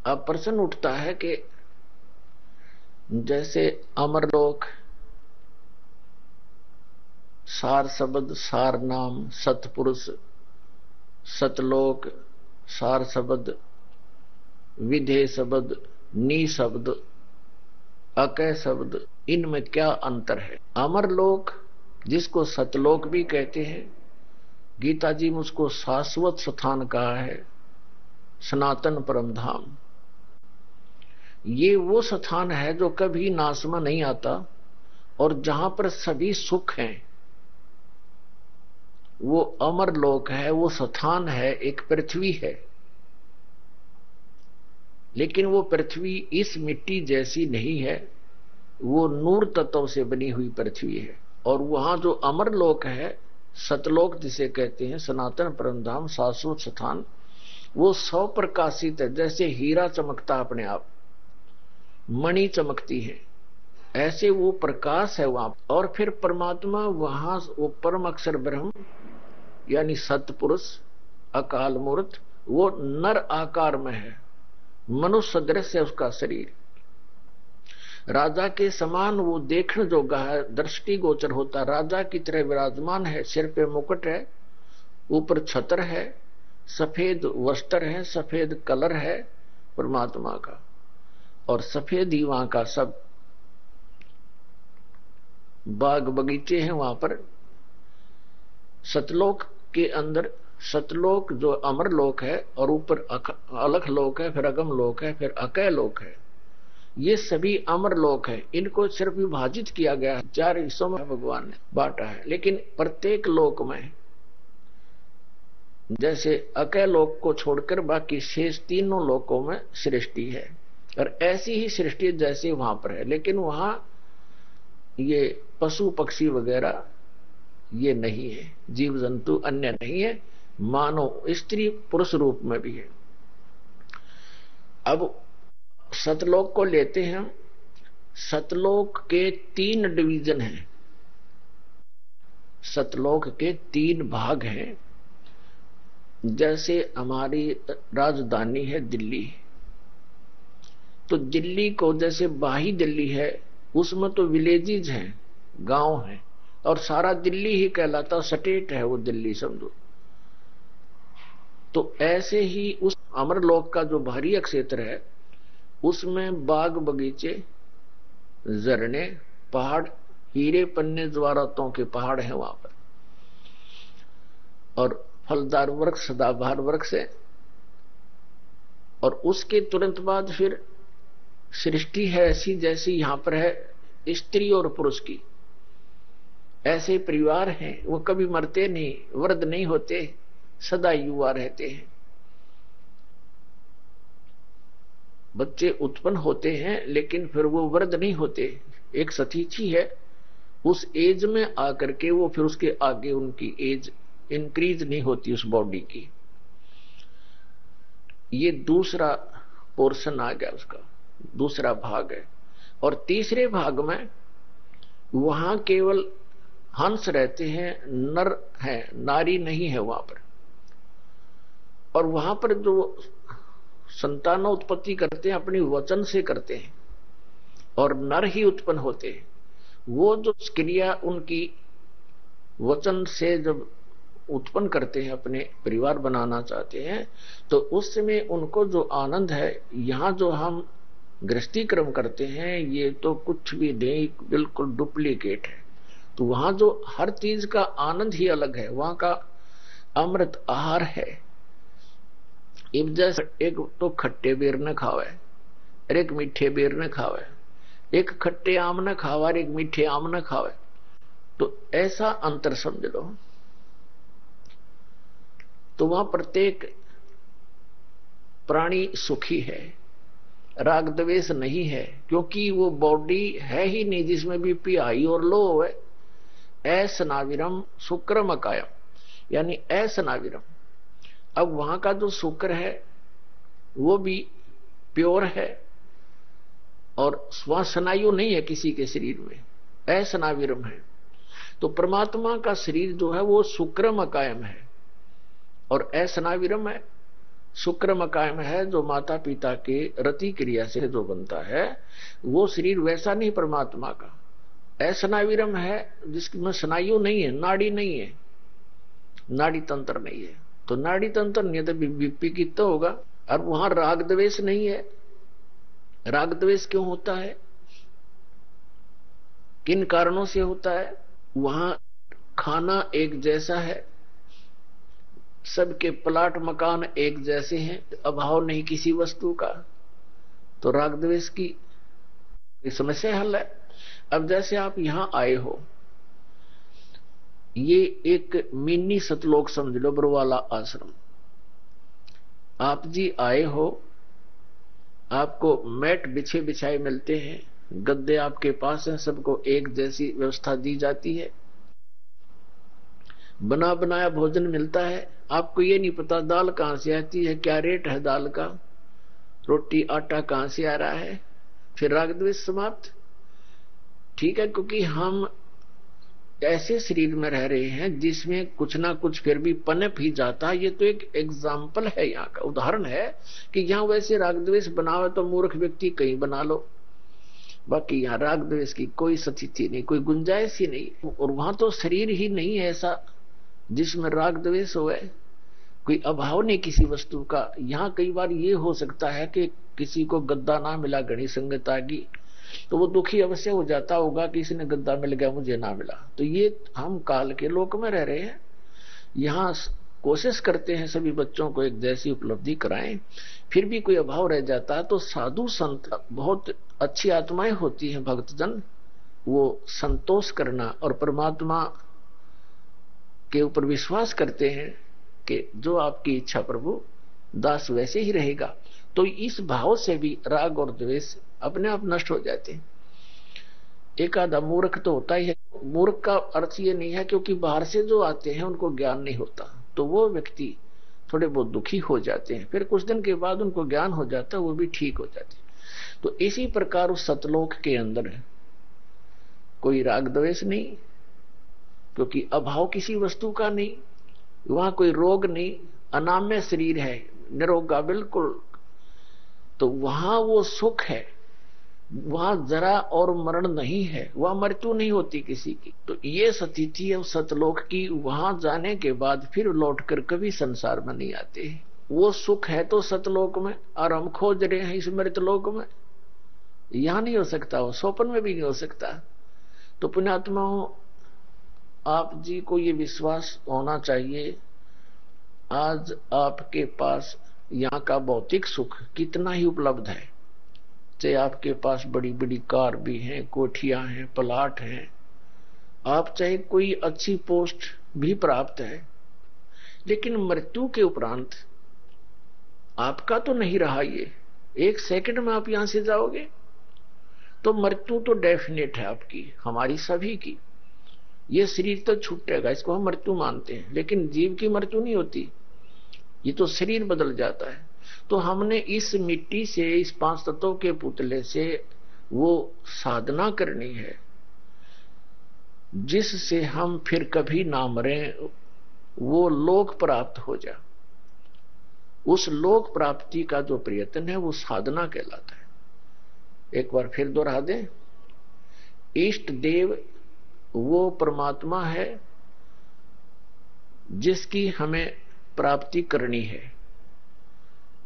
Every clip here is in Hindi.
अब प्रश्न उठता है कि जैसे अमरलोक, सार शब्द, सार नाम, सतपुरुष, सतलोक, सार शब्द, विधेय शब्द, नी शब्द, अकय शब्द, इनमें क्या अंतर है? अमरलोक जिसको सतलोक भी कहते हैं, गीता जी में उसको शाश्वत स्थान कहा है, सनातन परम धाम। ये वो स्थान है जो कभी नाश में नहीं आता और जहां पर सभी सुख हैं, वो अमर लोक है, वो स्थान है, एक पृथ्वी है। लेकिन वो पृथ्वी इस मिट्टी जैसी नहीं है, वो नूर तत्व से बनी हुई पृथ्वी है। और वहां जो अमर लोक है, सतलोक जिसे कहते हैं, सनातन परम धाम, शाश्वत स्थान, वो सौ प्रकाशित है। जैसे हीरा चमकता अपने आप, मणि चमकती है, ऐसे वो प्रकाश है वहां। और फिर परमात्मा वहां, वो परम अक्षर ब्रह्म यानी सतपुरुष, अकाल मूर्त, वो नर आकार में है, मनुष्य सदृश है उसका शरीर। राजा के समान वो देखने जोगा है, दृष्टि गोचर होता, राजा की तरह विराजमान है। सिर पे मुकुट है, ऊपर छत्र है, सफेद वस्त्र है, सफेद कलर है परमात्मा का, और सफेद ही वहां का सब बाग बगीचे हैं वहां पर। सतलोक के अंदर, सतलोक जो अमर लोक है, और ऊपर अलख लोक है, फिर अगम लोक है, फिर अकय लोक है। ये सभी अमर लोक है। इनको सिर्फ विभाजित किया गया है, 4 हिस्सों में भगवान ने बांटा है। लेकिन प्रत्येक लोक में, जैसे अकय लोक को छोड़कर बाकी शेष तीनों लोकों में सृष्टि है, और ऐसी ही सृष्टि जैसे वहां पर है। लेकिन वहां ये पशु पक्षी वगैरह ये नहीं है, जीव जंतु अन्य नहीं है, मानव स्त्री पुरुष रूप में भी है। अब सतलोक को लेते हैं। सतलोक के 3 डिवीजन हैं, सतलोक के 3 भाग हैं। जैसे हमारी राजधानी है दिल्ली, तो दिल्ली को जैसे बाही दिल्ली है, उसमें तो विलेजेज हैं, गांव हैं, और सारा दिल्ली ही कहलाता, स्टेट है वो दिल्ली समझो। तो ऐसे ही उस अमरलोक का जो बाहरी क्षेत्र है, उसमें बाग बगीचे, झरने, पहाड़, हीरे पन्ने ज्वारतों के पहाड़ हैं वहां पर, और फलदार वृक्ष, सदाबहार वृक्ष है। और उसके तुरंत बाद फिर सृष्टि है ऐसी जैसी यहां पर है स्त्री और पुरुष की। ऐसे परिवार हैं, वो कभी मरते नहीं, वृद्ध नहीं होते, सदा युवा रहते हैं। बच्चे उत्पन्न होते हैं लेकिन फिर वो वृद्ध नहीं होते। एक सतीची है, उस एज में आकर के वो फिर उसके आगे उनकी एज इंक्रीज नहीं होती उस बॉडी की। ये दूसरा पोर्शन आ गया, उसका दूसरा भाग है। और तीसरे भाग में वहां केवल हंस रहते हैं, नर है, नारी नहीं है वहां पर। और वहां पर जो संतान उत्पत्ति करते हैं अपनी वचन से करते हैं, और नर ही उत्पन्न होते हैं। वो जो क्रिया उनकी वचन से जब उत्पन्न करते हैं, अपने परिवार बनाना चाहते हैं, तो उस समय उनको जो आनंद है, यहां जो हम गृहस्थी क्रम करते हैं, ये तो कुछ भी नहीं, बिल्कुल डुप्लीकेट है। तो वहां जो हर चीज का आनंद ही अलग है, वहां का अमृत आहार है। अब जैसे एक तो खट्टे बेर न खावे और एक मीठे बेर न खावे, एक खट्टे आम न खावे और एक मीठे आम न खावे, तो ऐसा अंतर समझ लो। तो वहां प्रत्येक प्राणी सुखी है, राग द्वेष नहीं है, क्योंकि वो बॉडी है ही नहीं जिसमें भी पी हाई और लो है। ऐसनाविरम शुक्रम अकायम, यानी ऐसनाविरम। अब वहां का जो शुक्र है वो भी प्योर है, और श्वासनायु नहीं है किसी के शरीर में, ऐसनाविरम है। तो परमात्मा का शरीर जो है वो शुक्रम अकायम है और ऐसनाविरम है। शुक्र मकाम है जो माता पिता के रति क्रिया से जो बनता है, वो शरीर वैसा नहीं परमात्मा का। असनाविरम है जिसमें स्नायु नहीं है, नाड़ी नहीं है, नाड़ी तंत्र नहीं है। तो नाड़ी तंत्र नहीं है तो बीपी कितना होगा। अब वहां राग द्वेष नहीं है। राग द्वेष क्यों होता है, किन कारणों से होता है? वहां खाना एक जैसा है, सबके प्लाट मकान एक जैसे हैं, अभाव नहीं किसी वस्तु का, तो राग द्वेष की समस्या हल है। अब जैसे आप यहां आए हो, ये एक मिनी सतलोक समझ लो, बरवाला आश्रम। आप जी आए हो, आपको मैट बिछे बिछाए मिलते हैं, गद्दे आपके पास हैं, सबको एक जैसी व्यवस्था दी जाती है, बना बनाया भोजन मिलता है। आपको ये नहीं पता दाल कहां से आती है, क्या रेट है दाल का, रोटी आटा कहां से आ रहा है, फिर राग द्वेष समाप्त। ठीक है, क्योंकि हम ऐसे शरीर में रह रहे हैं जिसमें कुछ ना कुछ फिर भी पनप ही जाता है। ये तो एक एग्जाम्पल है, यहाँ का उदाहरण है कि यहाँ वैसे राग द्वेष बनावे तो मूर्ख व्यक्ति कहीं बना लो, बाकी यहाँ राग द्वेष की कोई स्थिति नहीं, कोई गुंजाइश ही नहीं। और वहां तो शरीर ही नहीं है ऐसा जिसमें राग द्वेष हो, कोई अभाव नहीं किसी वस्तु का। यहाँ कई बार ये हो सकता है कि किसी को गद्दा ना मिला घनी संगत की, तो वो दुखी अवश्य हो जाता होगा कि इसने गद्दा मिल गया मुझे ना मिला। तो ये हम काल के लोक में रह रहे हैं, यहाँ कोशिश करते हैं सभी बच्चों को एक जैसी उपलब्धि कराएं, फिर भी कोई अभाव रह जाता है तो साधु संत बहुत अच्छी आत्माएं होती हैं, भक्तजन, वो संतोष करना और परमात्मा के ऊपर विश्वास करते हैं कि जो आपकी इच्छा प्रभु, दास वैसे ही रहेगा। तो इस भाव से भी राग और द्वेष अपने आप नष्ट हो जाते हैं। एक आधा मूर्ख तो होता ही है। मूर्ख का अर्थ ये नहीं है क्योंकि बाहर से जो आते हैं उनको ज्ञान नहीं होता, तो वो व्यक्ति थोड़े बहुत दुखी हो जाते हैं, फिर कुछ दिन के बाद उनको ज्ञान हो जाता है, वो भी ठीक हो जाते हैं। तो इसी प्रकार उस सतलोक के अंदर कोई राग द्वेष नहीं, क्योंकि अभाव किसी वस्तु का नहीं, वहां कोई रोग नहीं, अनाम्य शरीर है, निरोगा बिल्कुल। तो वहां वो सुख है, वहां जरा और मरण नहीं है, वहां मृत्यु नहीं होती किसी की। तो ये स्थिति है उस सतलोक की। वहां जाने के बाद फिर लौटकर कभी संसार में नहीं आते। वो सुख है तो सतलोक में, और हम खोज रहे हैं इस मृतलोक में। यहां नहीं हो सकता, वो स्वप्न में भी नहीं हो सकता। तो पुण्यात्माओं, आप जी को ये विश्वास होना चाहिए, आज आपके पास यहाँ का भौतिक सुख कितना ही उपलब्ध है, चाहे आपके पास बड़ी बड़ी कार भी हैं, कोठियां हैं, प्लाट हैं, आप चाहे कोई अच्छी पोस्ट भी प्राप्त है, लेकिन मृत्यु के उपरांत आपका तो नहीं रहा। ये एक सेकंड में आप यहां से जाओगे, तो मृत्यु तो डेफिनेट है आपकी, हमारी सभी की। ये शरीर तो छूटेगा, इसको हम मृत्यु मानते हैं, लेकिन जीव की मृत्यु नहीं होती, ये तो शरीर बदल जाता है। तो हमने इस मिट्टी से, इस पांच तत्वों के पुतले से वो साधना करनी है जिससे हम फिर कभी ना मरें, वो लोक प्राप्त हो जाए। उस लोक प्राप्ति का जो प्रयत्न है वो साधना कहलाता है। एक बार फिर दोहरा दें, इष्ट देव वो परमात्मा है जिसकी हमें प्राप्ति करनी है,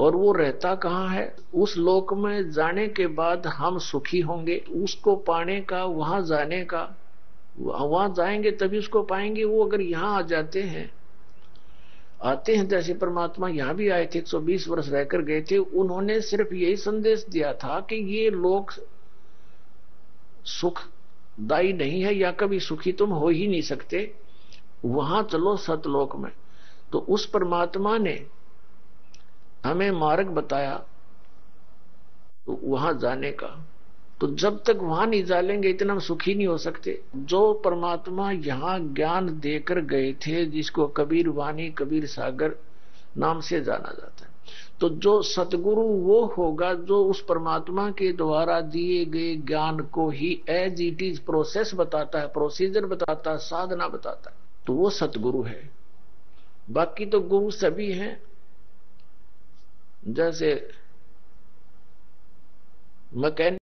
और वो रहता कहाँ है? उस लोक में जाने के बाद हम सुखी होंगे, उसको पाने का, वहां जाने का, वहां जाएंगे तभी उसको पाएंगे। वो अगर यहां आ जाते हैं, आते हैं, जैसे परमात्मा यहां भी आए थे, 120 वर्ष रहकर गए थे, उन्होंने सिर्फ यही संदेश दिया था कि ये लोक सुखदायी नहीं है, या कभी सुखी तुम हो ही नहीं सकते, वहां चलो सतलोक में। तो उस परमात्मा ने हमें मार्ग बताया तो वहां जाने का। तो जब तक वहां नहीं जालेंगे इतना हम सुखी नहीं हो सकते। जो परमात्मा यहां ज्ञान देकर गए थे, जिसको कबीर वाणी, कबीर सागर नाम से जाना जाता है, तो जो सतगुरु वो होगा जो उस परमात्मा के द्वारा दिए गए ज्ञान को ही एज इट इज प्रोसेस बताता है, प्रोसीजर बताता है, साधना बताता है, तो वो सतगुरु है। बाकी तो गुरु सभी हैं, जैसे मैकेनिक